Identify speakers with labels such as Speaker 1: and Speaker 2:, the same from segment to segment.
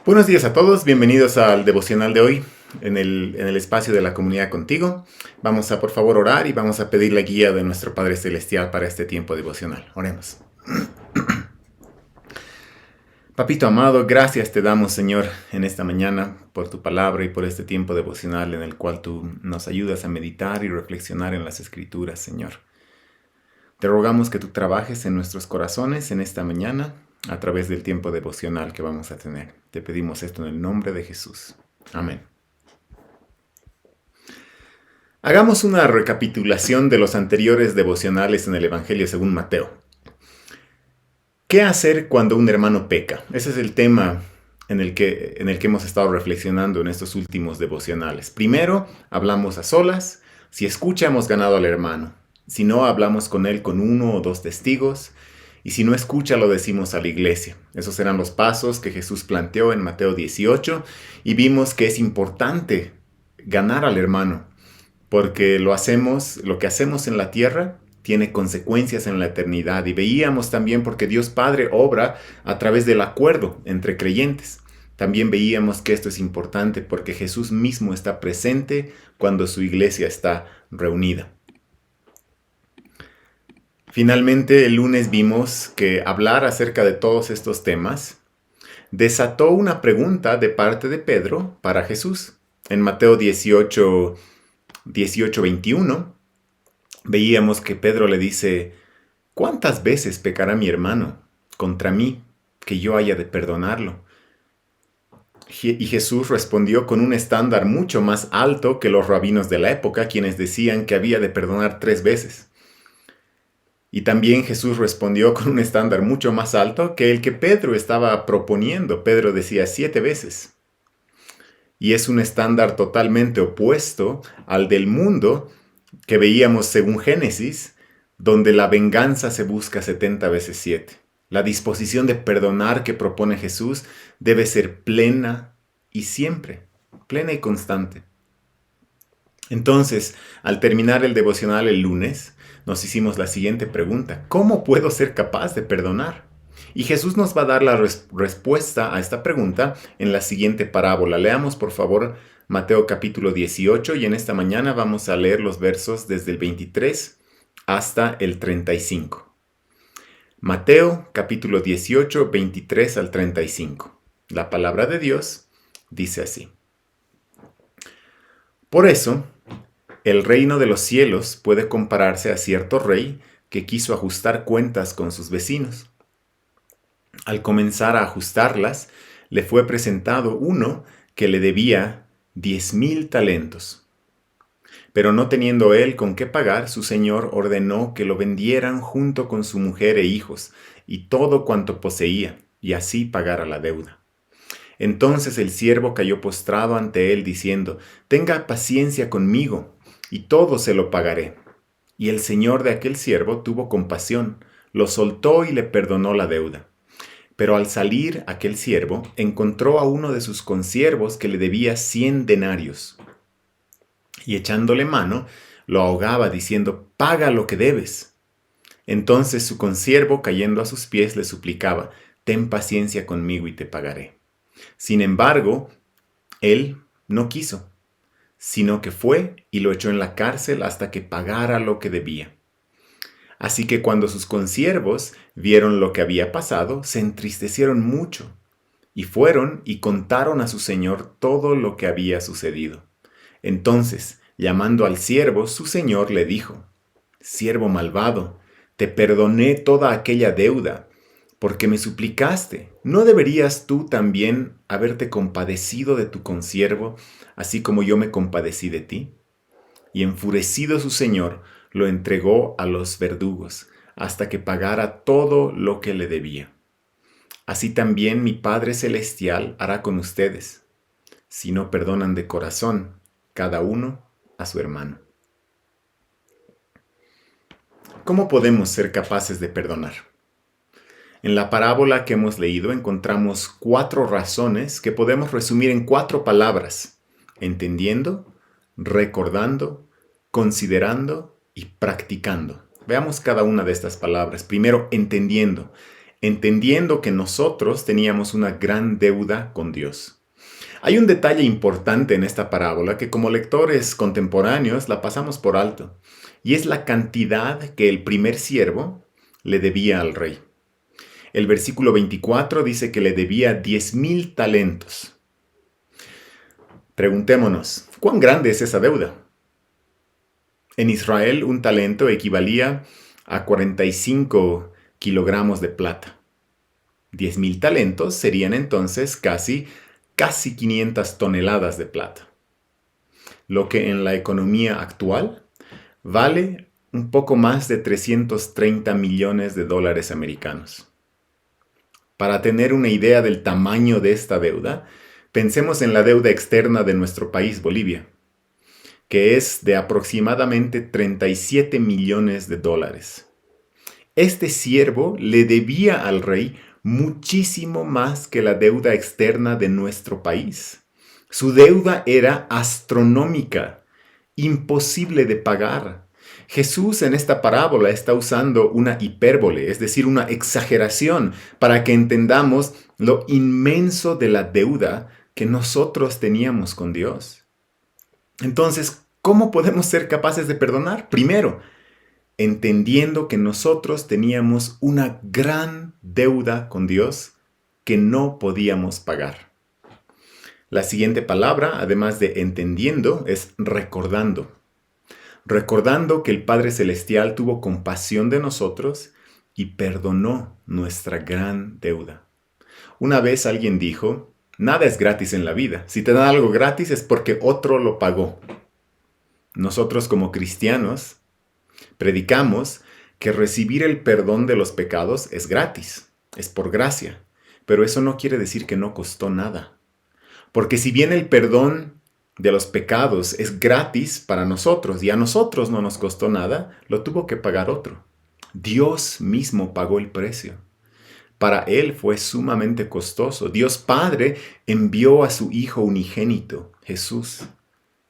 Speaker 1: Buenos días a todos, bienvenidos al devocional de hoy en el espacio de la comunidad contigo. Vamos a por favor orar y vamos a pedir la guía de nuestro Padre Celestial para este tiempo devocional. Oremos. Papito amado, gracias te damos Señor en esta mañana por tu palabra y por este tiempo devocional en el cual tú nos ayudas a meditar y reflexionar en las Escrituras, Señor. Te rogamos que tú trabajes en nuestros corazones en esta mañana a través del tiempo devocional que vamos a tener. Te pedimos esto en el nombre de Jesús. Amén. Hagamos una recapitulación de los anteriores devocionales en el Evangelio según Mateo. ¿Qué hacer cuando un hermano peca? Ese es el tema en el que hemos estado reflexionando en estos últimos devocionales. Primero, hablamos a solas. Si escucha, hemos ganado al hermano. Si no, hablamos con él con 1 o 2 testigos. Y si no escucha, lo decimos a la iglesia. Esos eran los pasos que Jesús planteó en Mateo 18. Y vimos que es importante ganar al hermano. Porque lo que hacemos en la tierra tiene consecuencias en la eternidad. Y veíamos también porque Dios Padre obra a través del acuerdo entre creyentes. También veíamos que esto es importante porque Jesús mismo está presente cuando su iglesia está reunida. Finalmente, el lunes vimos que hablar acerca de todos estos temas desató una pregunta de parte de Pedro para Jesús. En Mateo 18:21, veíamos que Pedro le dice: ¿cuántas veces pecará mi hermano contra mí que yo haya de perdonarlo? Y Jesús respondió con un estándar mucho más alto que los rabinos de la época, quienes decían que había de perdonar 3 veces. Y también Jesús respondió con un estándar mucho más alto que el que Pedro estaba proponiendo. Pedro decía 7 veces. Y es un estándar totalmente opuesto al del mundo que veíamos según Génesis, donde la venganza se busca 70 veces 7. La disposición de perdonar que propone Jesús debe ser plena y siempre, plena y constante. Entonces, al terminar el devocional el lunes, nos hicimos la siguiente pregunta: ¿cómo puedo ser capaz de perdonar? Y Jesús nos va a dar la respuesta a esta pregunta en la siguiente parábola. Leamos por favor Mateo capítulo 18 y en esta mañana vamos a leer los versos desde el 23 hasta el 35. Mateo capítulo 18, 23 al 35. La palabra de Dios dice así: Por eso, el reino de los cielos puede compararse a cierto rey que quiso ajustar cuentas con sus vecinos. Al comenzar a ajustarlas, le fue presentado uno que le debía 10,000 talentos. Pero no teniendo él con qué pagar, su señor ordenó que lo vendieran junto con su mujer e hijos y todo cuanto poseía, y así pagara la deuda. Entonces el siervo cayó postrado ante él, diciendo: «Tenga paciencia conmigo, y todo se lo pagaré». Y el señor de aquel siervo tuvo compasión, lo soltó y le perdonó la deuda. Pero al salir aquel siervo, encontró a uno de sus consiervos que le debía 100 denarios. Y echándole mano, lo ahogaba, diciendo: «Paga lo que debes». Entonces su consiervo, cayendo a sus pies, le suplicaba: «Ten paciencia conmigo y te pagaré». Sin embargo, él no quiso, sino que fue y lo echó en la cárcel hasta que pagara lo que debía. Así que cuando sus consiervos vieron lo que había pasado, se entristecieron mucho, y fueron y contaron a su señor todo lo que había sucedido. Entonces, llamando al siervo, su señor le dijo: «Siervo malvado, te perdoné toda aquella deuda, porque me suplicaste. ¿No deberías tú también haberte compadecido de tu consiervo, así como yo me compadecí de ti?» Y enfurecido su señor, lo entregó a los verdugos, hasta que pagara todo lo que le debía. Así también mi Padre Celestial hará con ustedes, si no perdonan de corazón, cada uno a su hermano. ¿Cómo podemos ser capaces de perdonar? En la parábola que hemos leído encontramos 4 razones que podemos resumir en 4 palabras: entendiendo, recordando, considerando y practicando. Veamos cada una de estas palabras. Primero, entendiendo. entendiendo que nosotros teníamos una gran deuda con Dios. Hay un detalle importante en esta parábola que como lectores contemporáneos la pasamos por alto, y es la cantidad que el primer siervo le debía al rey. El versículo 24 dice que le debía 10,000 talentos. Preguntémonos, ¿cuán grande es esa deuda? En Israel, un talento equivalía a 45 kilogramos de plata. 10,000 talentos serían entonces casi 500 toneladas de plata. Lo que en la economía actual vale un poco más de 330 millones de dólares americanos. Para tener una idea del tamaño de esta deuda, pensemos en la deuda externa de nuestro país, Bolivia, que es de aproximadamente 37 millones de dólares. Este siervo le debía al rey muchísimo más que la deuda externa de nuestro país. Su deuda era astronómica, imposible de pagar. Jesús en esta parábola está usando una hipérbole, es decir, una exageración, para que entendamos lo inmenso de la deuda que nosotros teníamos con Dios. Entonces, ¿cómo podemos ser capaces de perdonar? Primero, entendiendo que nosotros teníamos una gran deuda con Dios que no podíamos pagar. La siguiente palabra, además de entendiendo, es recordando. Recordando que el Padre Celestial tuvo compasión de nosotros y perdonó nuestra gran deuda. Una vez alguien dijo, nada es gratis en la vida. Si te dan algo gratis es porque otro lo pagó. Nosotros como cristianos predicamos que recibir el perdón de los pecados es gratis, es por gracia, pero eso no quiere decir que no costó nada. Porque si bien el perdón de los pecados es gratis para nosotros y a nosotros no nos costó nada, lo tuvo que pagar otro. Dios mismo pagó el precio. Para Él fue sumamente costoso. Dios Padre envió a su Hijo unigénito, Jesús.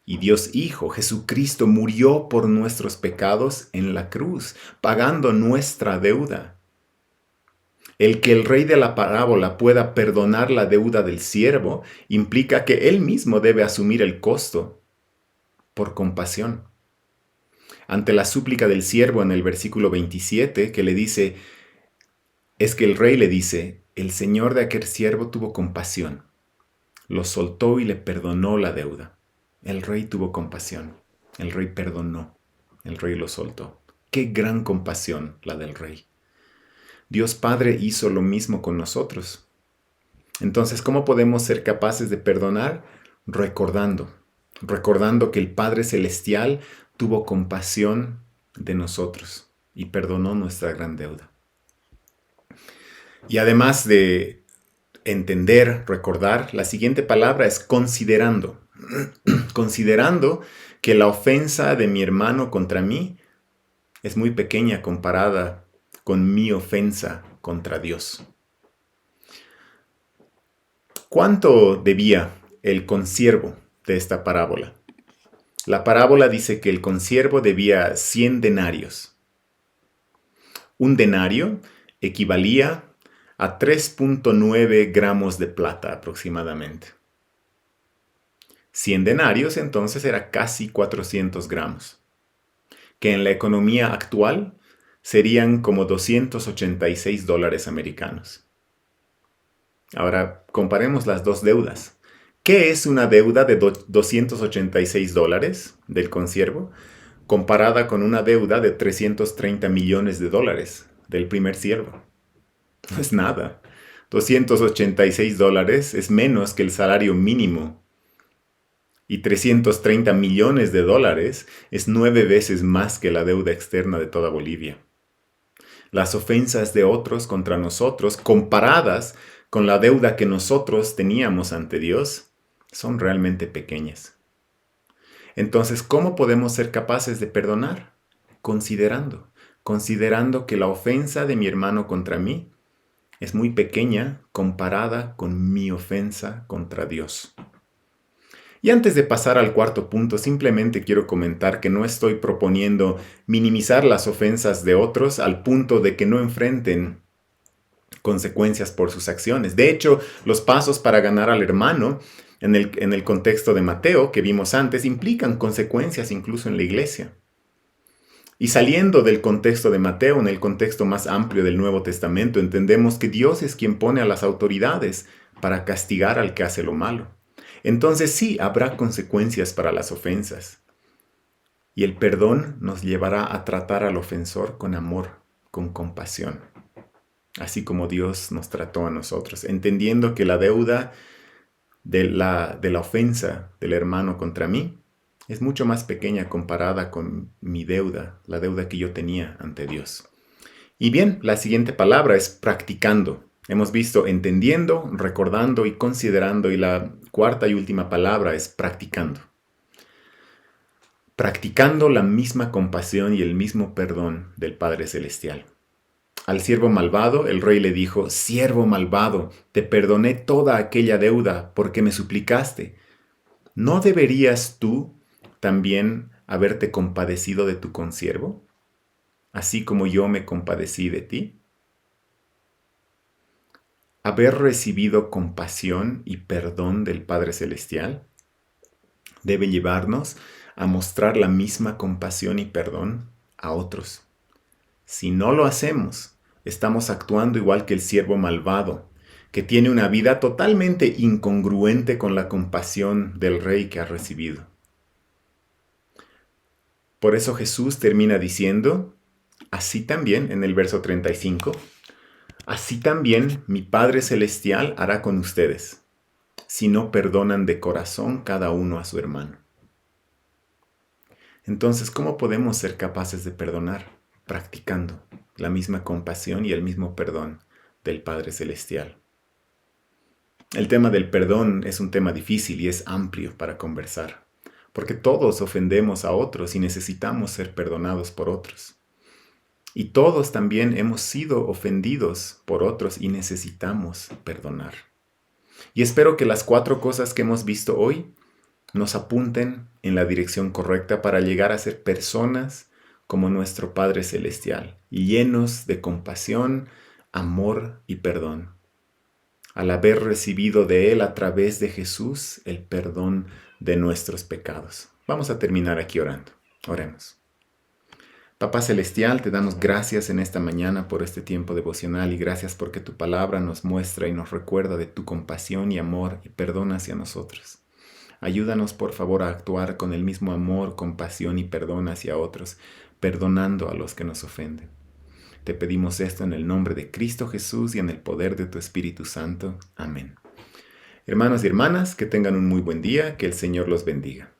Speaker 1: Y Dios Hijo, Jesucristo, murió por nuestros pecados en la cruz, pagando nuestra deuda. El que el rey de la parábola pueda perdonar la deuda del siervo implica que él mismo debe asumir el costo por compasión. Ante la súplica del siervo en el versículo 27, que le dice, es que el rey le dice, el señor de aquel siervo tuvo compasión, lo soltó y le perdonó la deuda. El rey tuvo compasión, el rey perdonó, el rey lo soltó. Qué gran compasión la del rey. Dios Padre hizo lo mismo con nosotros. Entonces, ¿cómo podemos ser capaces de perdonar? Recordando que el Padre Celestial tuvo compasión de nosotros y perdonó nuestra gran deuda. Y además de entender, recordar, la siguiente palabra es considerando. Considerando que la ofensa de mi hermano contra mí es muy pequeña comparada con mi ofensa contra Dios. ¿Cuánto debía el consiervo de esta parábola? La parábola dice que el consiervo debía 100 denarios. Un denario equivalía a 3.9 gramos de plata aproximadamente. 100 denarios entonces era casi 400 gramos, que en la economía actual serían como 286 dólares americanos. Ahora, comparemos las dos deudas. ¿Qué es una deuda de 286 dólares del consiervo comparada con una deuda de 330 millones de dólares del primer siervo? No es nada. 286 dólares es menos que el salario mínimo. Y 330 millones de dólares es 9 veces más que la deuda externa de toda Bolivia. Las ofensas de otros contra nosotros, comparadas con la deuda que nosotros teníamos ante Dios, son realmente pequeñas. Entonces, ¿cómo podemos ser capaces de perdonar? Considerando que la ofensa de mi hermano contra mí es muy pequeña comparada con mi ofensa contra Dios. Y antes de pasar al cuarto punto, simplemente quiero comentar que no estoy proponiendo minimizar las ofensas de otros al punto de que no enfrenten consecuencias por sus acciones. De hecho, los pasos para ganar al hermano en el contexto de Mateo que vimos antes implican consecuencias incluso en la iglesia. Y saliendo del contexto de Mateo, en el contexto más amplio del Nuevo Testamento, entendemos que Dios es quien pone a las autoridades para castigar al que hace lo malo. Entonces sí, habrá consecuencias para las ofensas. Y el perdón nos llevará a tratar al ofensor con amor, con compasión, así como Dios nos trató a nosotros, entendiendo que la deuda de la ofensa del hermano contra mí es mucho más pequeña comparada con mi deuda, la deuda que yo tenía ante Dios. Y bien, la siguiente palabra es practicando. Hemos visto entendiendo, recordando y considerando, y la cuarta y última palabra es practicando. Practicando la misma compasión y el mismo perdón del Padre Celestial. Al siervo malvado, el rey le dijo: «Siervo malvado, te perdoné toda aquella deuda porque me suplicaste. ¿No deberías tú también haberte compadecido de tu consiervo, así como yo me compadecí de ti?» Haber recibido compasión y perdón del Padre Celestial debe llevarnos a mostrar la misma compasión y perdón a otros. Si no lo hacemos, estamos actuando igual que el siervo malvado, que tiene una vida totalmente incongruente con la compasión del rey que ha recibido. Por eso Jesús termina diciendo, así también en el verso 35, así también mi Padre Celestial hará con ustedes, si no perdonan de corazón cada uno a su hermano. Entonces, ¿cómo podemos ser capaces de perdonar? Practicando la misma compasión y el mismo perdón del Padre Celestial. El tema del perdón es un tema difícil y es amplio para conversar, porque todos ofendemos a otros y necesitamos ser perdonados por otros. Y todos también hemos sido ofendidos por otros y necesitamos perdonar. Y espero que las 4 cosas que hemos visto hoy nos apunten en la dirección correcta para llegar a ser personas como nuestro Padre Celestial, llenos de compasión, amor y perdón, al haber recibido de Él a través de Jesús el perdón de nuestros pecados. Vamos a terminar aquí orando. Oremos. Papá Celestial, te damos gracias en esta mañana por este tiempo devocional y gracias porque tu palabra nos muestra y nos recuerda de tu compasión y amor y perdón hacia nosotros. Ayúdanos por favor a actuar con el mismo amor, compasión y perdón hacia otros, perdonando a los que nos ofenden. Te pedimos esto en el nombre de Cristo Jesús y en el poder de tu Espíritu Santo. Amén. Hermanos y hermanas, que tengan un muy buen día, que el Señor los bendiga.